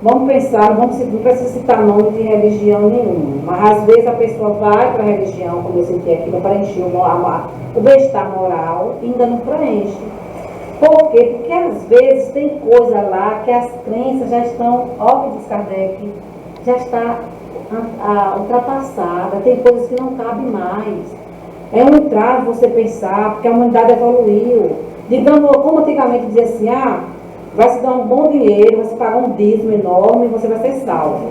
Vamos pensar, não precisa citar nome de religião nenhuma, mas às vezes a pessoa vai para a religião, como eu citei aqui, para preencher o bem-estar moral e ainda não preenche. Por quê? Porque às vezes tem coisa lá que as crenças já estão, ó que diz Kardec, já está ultrapassada, tem coisas que não cabem mais. É um entrave você pensar, porque a humanidade evoluiu. Digamos, como antigamente dizia assim, vai se dar um bom dinheiro, vai se pagar um dízimo enorme e você vai ser salvo.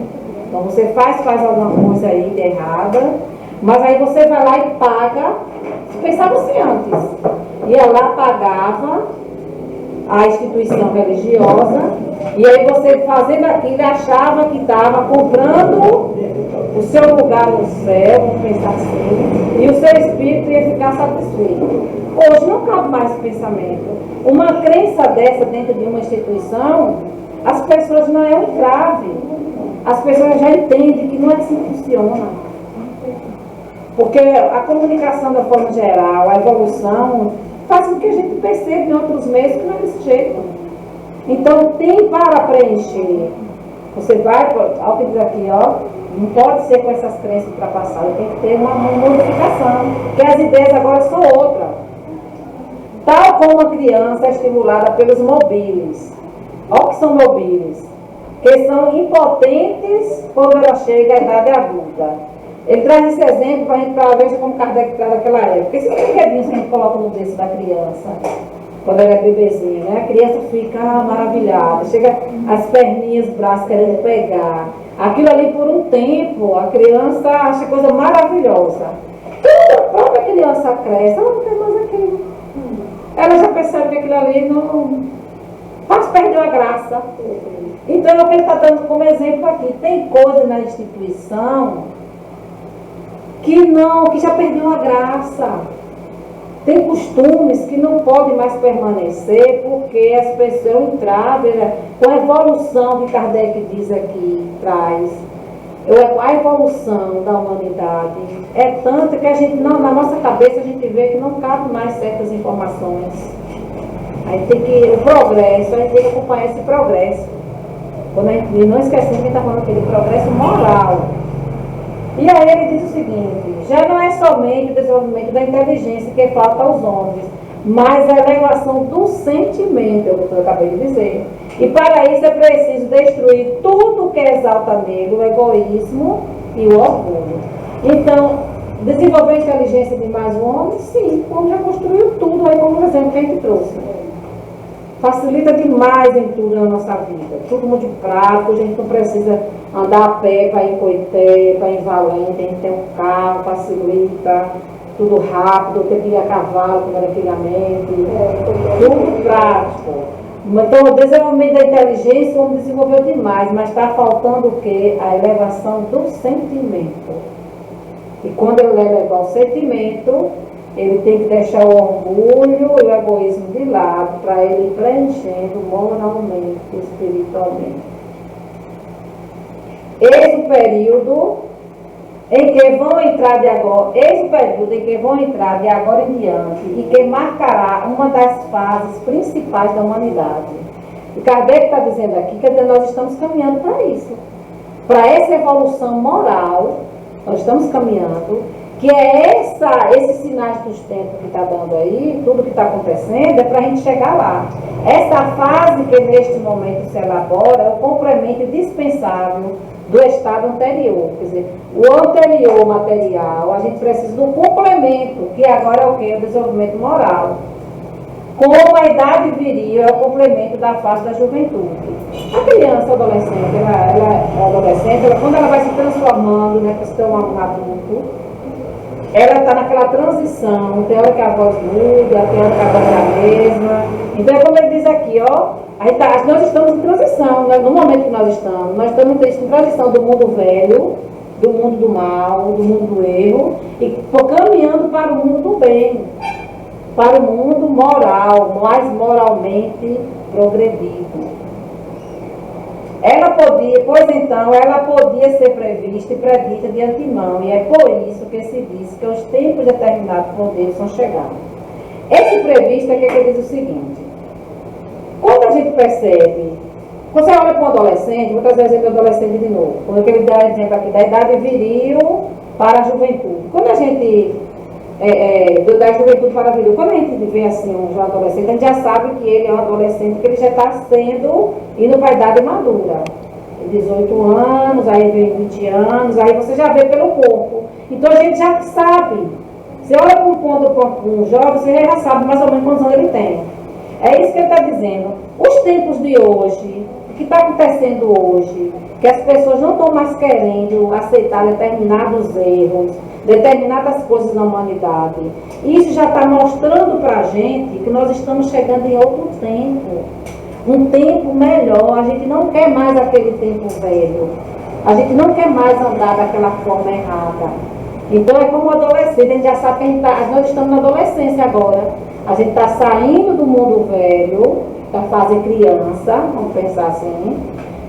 Então você faz alguma coisa aí de errada, mas aí você vai lá e paga. Pensava assim antes. Ia lá, pagava a instituição religiosa, e aí você fazendo aquilo achava que estava comprando o seu lugar no céu, vamos pensar assim, e o seu espírito ia ficar satisfeito. Hoje não cabe mais esse pensamento. Uma crença dessa dentro de uma instituição, as pessoas não é um entrave. As pessoas já entendem que não é assim que funciona. Porque a comunicação da forma geral, a evolução, faz com que a gente perceba em outros meios que não é desse jeito. Então tem para preencher. Você vai, ao que diz aqui, ó, não pode ser com essas crenças ultrapassadas, tem que ter uma modificação, porque as ideias agora são outras. Tal como a criança é estimulada pelos mobílios. Olha o que são mobílios, que são impotentes quando ela chega à idade adulta. Ele traz esse exemplo para a gente ver como Kardec traz daquela época. Esses brinquedinhos que a gente coloca no berço da criança, quando ela é bebezinha, né? A criança fica maravilhada, chega as perninhas, os braços querendo pegar. Aquilo ali por um tempo, a criança acha coisa maravilhosa. Quando a própria criança cresce, ela não quer mais aquilo. Ela já percebe que aquilo ali não faz perder a graça. Então é o que ele está dando como exemplo aqui. Tem coisa na instituição que já perdeu a graça. Tem costumes que não podem mais permanecer porque as pessoas entravam com a evolução que Kardec diz aqui, traz. A evolução da humanidade é tanta que a gente não, na nossa cabeça a gente vê que não cabe mais certas informações. Aí tem que, o progresso, a gente tem que acompanhar esse progresso. Quando a gente, não esquecendo que a gente está falando aquele progresso moral. E aí ele diz o seguinte, já não é somente o desenvolvimento da inteligência que falta aos homens, mas a elevação do sentimento, é o que eu acabei de dizer. E para isso é preciso destruir tudo que exalta nele, o egoísmo e o orgulho. Então, desenvolver a inteligência de mais um homem, sim, o homem já construiu tudo, aí como exemplo que a gente trouxe. Facilita demais em tudo na nossa vida. Tudo muito prático, a gente não precisa andar a pé para ir em Coité, para ir em Valente, a gente tem um carro, facilita, tudo rápido, tem que ir a cavalo, como era antigamente, tudo prático. Então o desenvolvimento da inteligência o homem desenvolveu demais, mas está faltando o quê? A elevação do sentimento. E quando ele elevar o sentimento, ele tem que deixar o orgulho e o egoísmo de lado para ele ir preenchendo moralmente, espiritualmente. Eis o período em que vão entrar de agora em diante e que marcará uma das fases principais da humanidade. E Kardec está dizendo aqui que nós estamos caminhando para isso. Para essa evolução moral, nós estamos caminhando, que é esses sinais dos tempos que está dando aí, tudo que está acontecendo, é para a gente chegar lá. Essa fase que neste momento se elabora é o complemento indispensável do estado anterior. Quer dizer, o anterior material, a gente precisa de um complemento, que agora é o quê? O desenvolvimento moral. Como a idade viril é o complemento da fase da juventude. A criança, a adolescente, quando ela vai se transformando, né, para se tornar um adulto, ela está naquela transição, tem hora que a voz muda, tem hora que a voz é a mesma. Então é como ele diz aqui, ó, nós estamos em transição, né? No momento que nós estamos em transição do mundo velho, do mundo do mal, do mundo do erro, e caminhando para o mundo do bem, para o mundo moral, mais moralmente progredido. Ela podia ser prevista e predita de antemão, e é por isso que se diz que os tempos determinados por Deus são chegados. Esse previsto é que ele diz o seguinte: quando a gente percebe, você olha para um adolescente, vou trazer o exemplo do adolescente de novo, quando ele dá exemplo aqui da idade viril para a juventude. Quando a gente, da juventude para a viril, quando a gente vê assim um adolescente, a gente já sabe que ele é um adolescente, que ele já está indo para a idade madura. 18 anos, aí vem 20 anos, aí você já vê pelo corpo. Então a gente já sabe. Você olha para um jovem, você já sabe mais ou menos quantos anos ele tem. É isso que ele está dizendo. Os tempos de hoje, o que está acontecendo hoje, que as pessoas não estão mais querendo aceitar determinados erros, determinadas coisas na humanidade. Isso já está mostrando para a gente que nós estamos chegando em outro tempo. Um tempo melhor. A gente não quer mais aquele tempo velho. A gente não quer mais andar daquela forma errada. Então é como adolescente, a gente já sabe que nós estamos na adolescência agora. A gente está saindo do mundo velho, da fase criança, vamos pensar assim,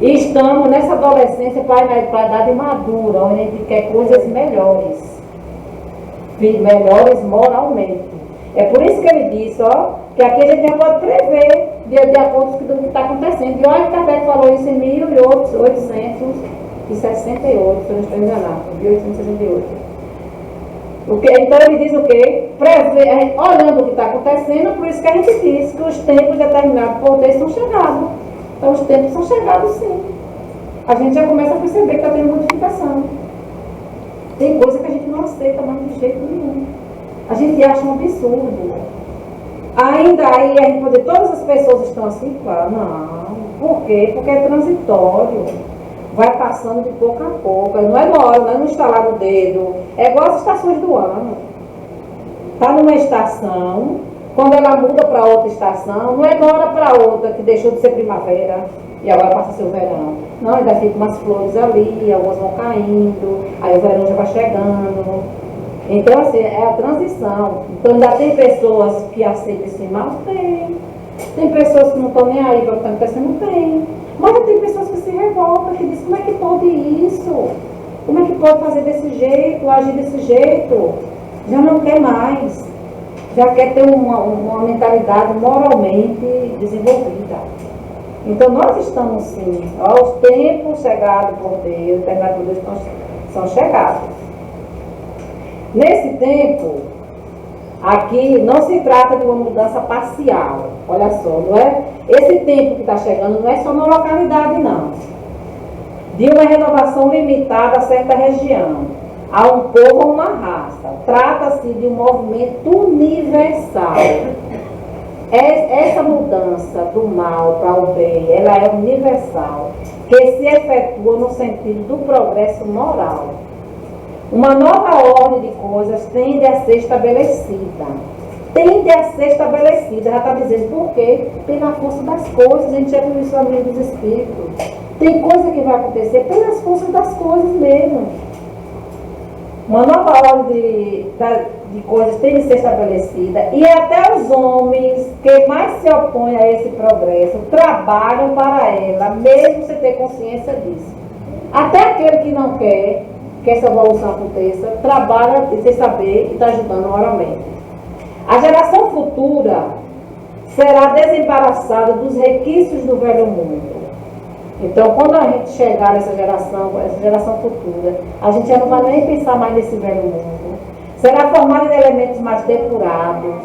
e estamos nessa adolescência para a idade madura, onde a gente quer coisas melhores moralmente. É por isso que ele disse, ó, que aqui a gente já pode prever de acordo com o que está acontecendo. E olha que Kardec falou isso em 1868, se eu não estou enganado, 1868. Então ele diz o quê? Olhando o que está acontecendo, por isso que a gente diz que os tempos determinados por Deus são chegados. Então os tempos são chegados, sim. A gente já começa a perceber que está tendo modificação. Tem coisa que a gente não aceita mais de jeito nenhum. A gente acha um absurdo. Ainda aí a gente pode dizer, todas as pessoas estão assim, claro, não. Por quê? Porque é transitório. Vai passando de pouco a pouco. Não é na hora, não é no estalar do dedo. É igual as estações do ano. Está numa estação, quando ela muda para outra estação, não é de uma hora para outra que deixou de ser primavera e agora passa a ser o verão. Não, ainda ficam umas flores ali, algumas vão caindo, aí o verão já vai chegando. Então, assim, é a transição. Então, ainda tem pessoas que aceitam esse mal? Tem. Tem pessoas que não estão nem aí para o que está acontecendo? Tem. Mas tem pessoas que se revoltam, que dizem, como é que pode isso? Como é que pode fazer desse jeito, agir desse jeito? Já não quer mais. Já quer ter uma mentalidade moralmente desenvolvida. Então, nós estamos, sim, aos tempos chegados por Deus, determinados por Deus são chegados. Nesse tempo, aqui não se trata de uma mudança parcial. Olha só, não é? Esse tempo que está chegando não é só na localidade, não. De uma renovação limitada a certa região, a um povo ou uma raça. Trata-se de um movimento universal. Essa mudança do mal para o bem, ela é universal, que se efetua no sentido do progresso moral. Uma nova ordem de coisas tende a ser estabelecida. Tende a ser estabelecida, já está dizendo por quê? Pela força das coisas, a gente já viu isso no livro dos Espíritos. Tem coisa que vai acontecer pelas forças das coisas mesmo. Uma nova ordem de coisas tem de ser estabelecida e até os homens que mais se opõem a esse progresso trabalham para ela, mesmo sem ter consciência disso. Até aquele que não quer que essa evolução aconteça, trabalha sem saber e está ajudando moralmente. A geração futura será desembaraçada dos requisitos do velho mundo. Então, quando a gente chegar nessa geração futura, a gente já não vai nem pensar mais nesse velho mundo. Será formada de elementos mais depurados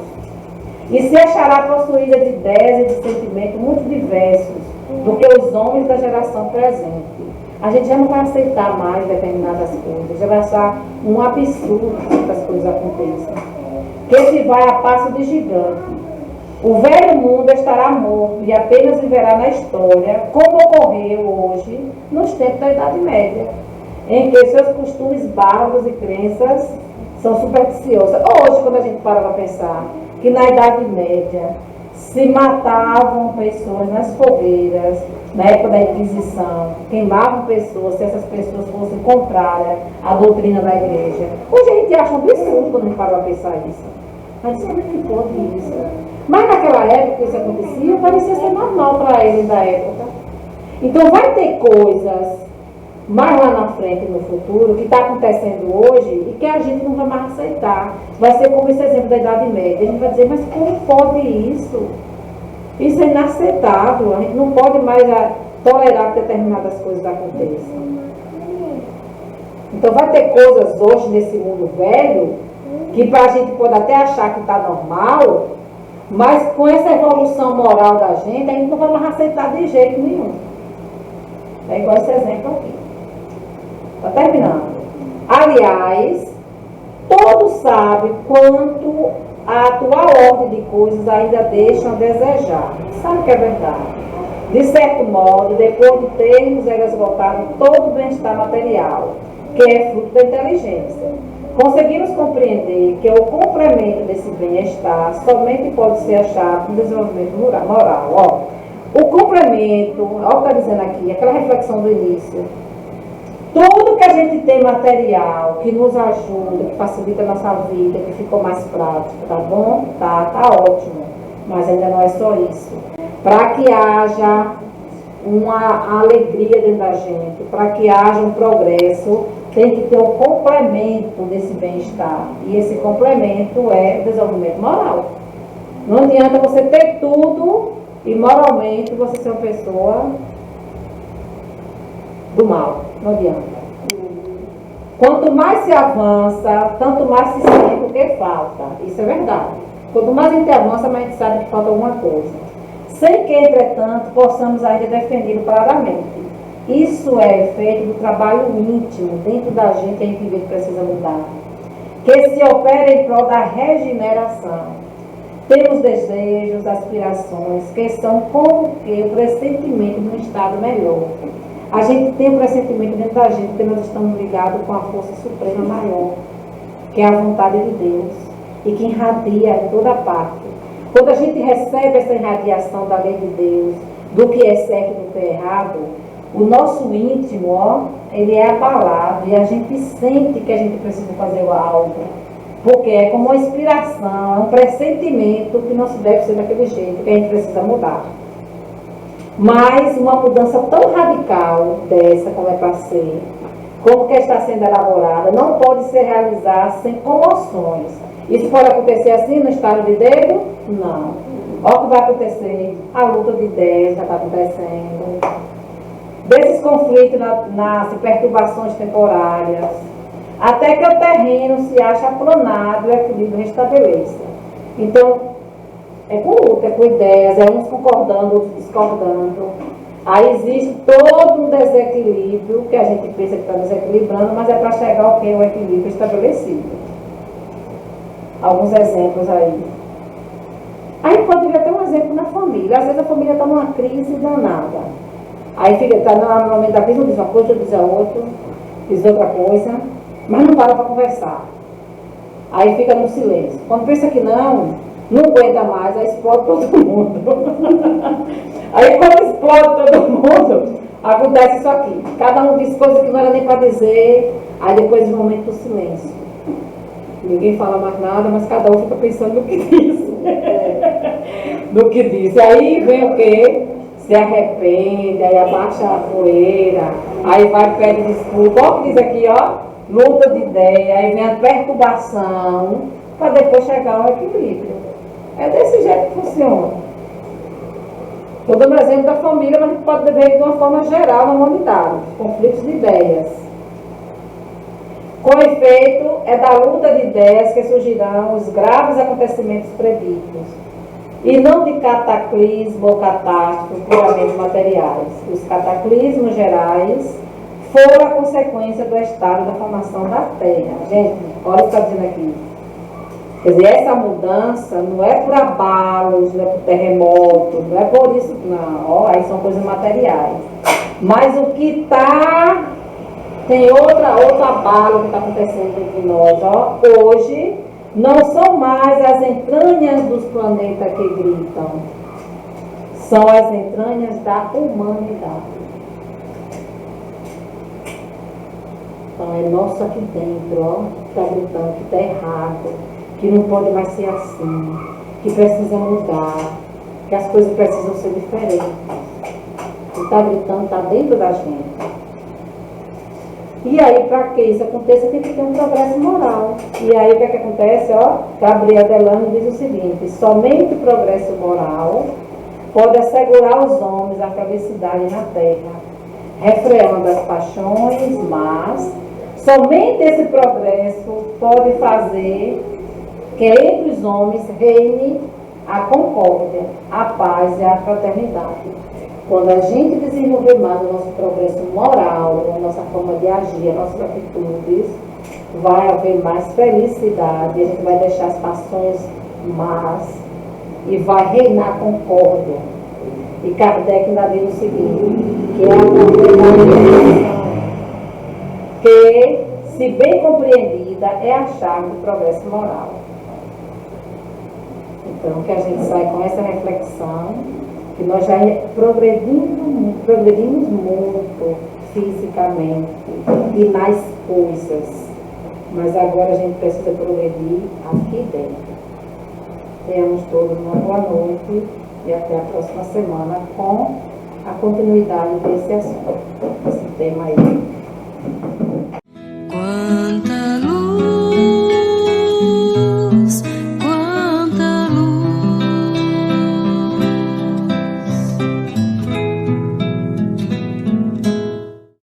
e se achará possuída de ideias e de sentimentos muito diversos do que os homens da geração presente. A gente já não vai aceitar mais determinadas coisas, já vai achar um absurdo que as coisas aconteçam. Que se vai a passo de gigante. O velho mundo estará morto e apenas viverá na história, como ocorreu hoje, nos tempos da Idade Média, em que seus costumes bárbaros e crenças são supersticiosas. Hoje, quando a gente para para pensar que na Idade Média se matavam pessoas nas fogueiras, na época da Inquisição, queimavam pessoas, se essas pessoas fossem contrárias à doutrina da igreja. Hoje a gente acha um absurdo quando a gente para para pensar isso. Mas como é que pode isso? Mas naquela época que isso acontecia, parecia ser normal para eles da época. Então vai ter coisas mais lá na frente, no futuro, que está acontecendo hoje e que a gente não vai mais aceitar. Vai ser como esse exemplo da Idade Média. A gente vai dizer, mas como pode isso? Isso é inaceitável. A gente não pode mais tolerar que determinadas coisas aconteçam. Então vai ter coisas hoje nesse mundo velho que a gente pode até achar que está normal, mas com essa evolução moral da gente, a gente não vai mais aceitar de jeito nenhum. É igual esse exemplo aqui. Está terminando. Aliás, todos sabem quanto a atual ordem de coisas ainda deixam a desejar. Sabe que é verdade? De certo modo, depois de termos esgotado todo o bem-estar material, que é fruto da inteligência, conseguimos compreender que o complemento desse bem-estar somente pode ser achado no desenvolvimento moral. Ó, o complemento, olha o que está dizendo aqui, aquela reflexão do início. Tudo que a gente tem material, que nos ajuda, que facilita a nossa vida, que ficou mais prático, tá bom? Tá ótimo. Mas ainda não é só isso. Para que haja uma alegria dentro da gente, para que haja um progresso, tem que ter um complemento desse bem-estar. E esse complemento é o desenvolvimento moral. Não adianta você ter tudo e moralmente você ser uma pessoa do mal. Não adianta. Quanto mais se avança, tanto mais se sente o que falta. Isso é verdade. Quanto mais a gente avança, mais a gente sabe que falta alguma coisa. Sem que, entretanto, possamos ainda defendê-lo claramente. Isso é efeito do trabalho íntimo dentro da gente, a gente vê que precisa mudar. Que se opera em prol da regeneração. temos desejos, aspirações, que são como que o pressentimento de um estado melhor. A gente tem o pressentimento dentro da gente que nós estamos ligados com a força suprema maior, que é a vontade de Deus, e que irradia em toda parte. Quando a gente recebe essa irradiação da lei de Deus, do que é certo e do que é errado, o nosso íntimo, ó, ele é abalado e a gente sente que a gente precisa fazer algo. Porque é como uma inspiração, é um pressentimento que não se deve ser daquele jeito, que a gente precisa mudar. Mas uma mudança tão radical dessa como é para ser, como que está sendo elaborada, não pode ser realizada sem comoções. Isso pode acontecer assim no estado de dedo? Não. Olha o que vai acontecer. A luta de ideias já está acontecendo. Desses conflitos nascem perturbações temporárias, até que o terreno se ache aplanado e o equilíbrio restabeleça. Então, é com luta, é com ideias, é uns concordando, outros discordando. Aí existe todo um desequilíbrio, que a gente pensa que está desequilibrando, mas é para chegar ao que? O equilíbrio estabelecido. Alguns exemplos aí. Aí poderia ter um exemplo na família. Às vezes a família está numa crise danada. Aí fica, está no momento da crise, um diz uma coisa, outro diz a outra, diz outra coisa, mas não para conversar. Aí fica no silêncio. Quando pensa que não aguenta mais, aí explode todo mundo. Aí quando explode todo mundo, acontece isso aqui. Cada um diz coisas que não era nem para dizer, aí depois do momento do silêncio. Ninguém fala mais nada, mas cada um fica pensando no que disse. No que disse. Aí vem o quê? Se arrepende, aí abaixa a poeira, aí vai pede desculpa. Olha o que diz aqui, ó, luta de ideia, aí vem a perturbação, para depois chegar ao equilíbrio. É desse jeito que funciona. Estou dando exemplo da família, mas a gente pode ver de uma forma geral na humanidade, conflitos de ideias. Com efeito, é da luta de ideias que surgirão os graves acontecimentos previstos, e não de cataclismo ou catástrofe puramente materiais. Os cataclismos gerais foram a consequência do estado da formação da Terra. Gente, olha o que está dizendo aqui. Quer dizer, essa mudança não é por abalos, não é por terremoto, não é por isso, não. Ó, aí são coisas materiais. Mas o que está... Tem outro abalo que está acontecendo entre nós. Ó. Hoje, não são mais as entranhas dos planetas que gritam. São as entranhas da humanidade. Então, é nosso aqui dentro, ó, que está gritando que está errado, que não pode mais ser assim, que precisa mudar, que as coisas precisam ser diferentes. O que está gritando está dentro da gente. E aí, para que isso aconteça, tem que ter um progresso moral. E aí, o que é que acontece? Ó, Gabriel Delano diz o seguinte: somente o progresso moral pode assegurar aos homens a felicidade na terra, refreando as paixões, mas somente esse progresso pode fazer que entre os homens reine a concórdia, a paz e a fraternidade. Quando a gente desenvolver mais o nosso progresso moral, a nossa forma de agir, as nossas atitudes, vai haver mais felicidade, a gente vai deixar as paixões más e vai reinar a concórdia. E Kardec ainda diz o seguinte, que é a compreensão, que, se bem compreendida, é a chave do progresso moral. Então, que a gente sai com essa reflexão, que nós já progredimos muito fisicamente e nas coisas, mas agora a gente precisa progredir aqui dentro. Tenhamos todos uma boa noite e até a próxima semana com a continuidade desse assunto, esse tema aí.